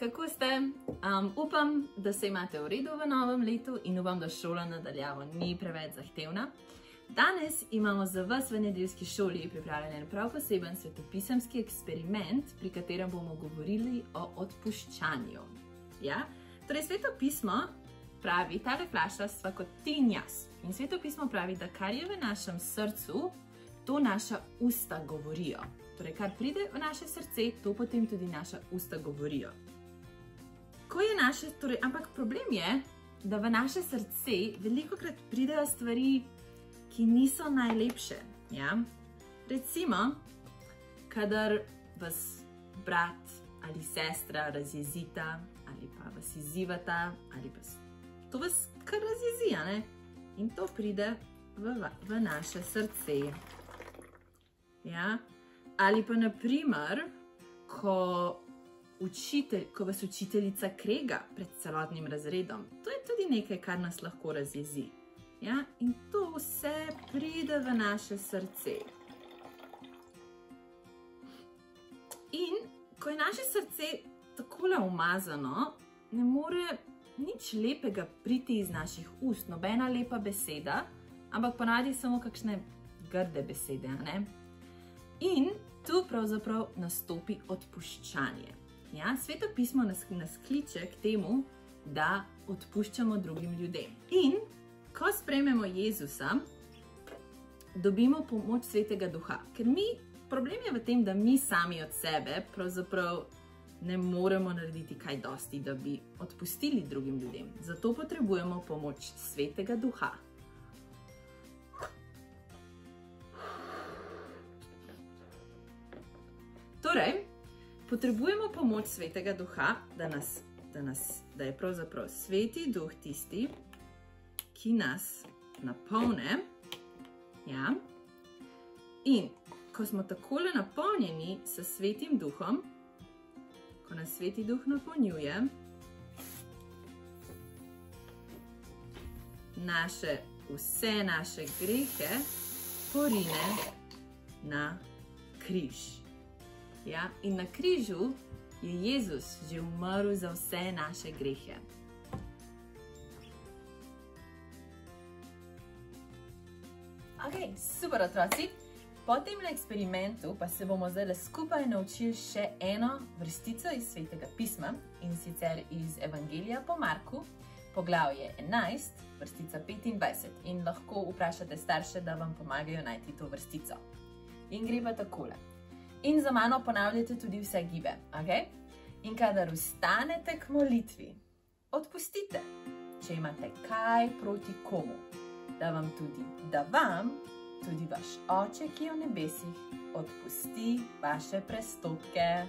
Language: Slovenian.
kako ste? Upam, da se imate v redu v novem letu in upam, da šola nadaljavo ni preveč zahtevna. Danes imamo za vas v nedeljski šoli pripravljen prav poseben svetopisemski eksperiment, pri katerem bomo govorili o odpuščanju. Ja? Torej, svetopismo pravi, tale flaša sva kot ti in jaz. In svetopismo pravi, da kar je v našem srcu, to naša usta govorijo. Torej, kar pride v naše srce, to potem tudi naša usta govorijo. Ampak problem je, da v naše srce velikokrat pridejo stvari, ki niso najlepše. Ja? Recimo, kadar vas brat ali sestra razjezita, ali pa vas izzivata, ali pa to vas kar razjezi, ne? In to pride v naše srce. Ja? Ali pa naprimer, ko vas učiteljica krega pred celotnim razredom. To je tudi nekaj, kar nas lahko razjezi. Ja? In to vse pride v naše srce. In ko je naše srce takole umazano, ne more nič lepega priti iz naših ust, nobena lepa beseda, ampak ponavadi samo kakšne grde besede, ne? In tu pravzaprav nastopi odpuščanje. Ja? Svetopismo nas kliče k temu, da odpuščamo drugim ljudem. In ko sprejmemo Jezusa, dobimo pomoč Svetega Duha. Ker problem je v tem, da mi sami od sebe pravzaprav ne moremo narediti kaj dosti, da bi odpustili drugim ljudem. Zato potrebujemo pomoč Svetega Duha. Torej, potrebujemo pomoč Svetega Duha, da je pravzaprav Sveti Duh tisti, ki nas napolne. Ja? In ko smo takole napolnjeni s Svetim Duhom, ko nas Sveti Duh napolnjuje, vse naše grehe porine na križ. Ja? In na križu je Jezus že umrl za vse naše grehe. Ok, super otroci! Po tem eksperimentu pa se bomo zdaj skupaj naučili še eno vrstico iz Svetega pisma, in sicer iz Evangelija po Marku, poglavje 11, vrstica 25. In lahko vprašate starše, da vam pomagajo najti to vrstico. In gre pa takole. In za mano ponavljate tudi vse gibe, ok? In kadar vstanete k molitvi, odpustite, če imate kaj proti komu, da vam tudi vaš Oče, ki je v nebesih, odpusti vaše prestopke.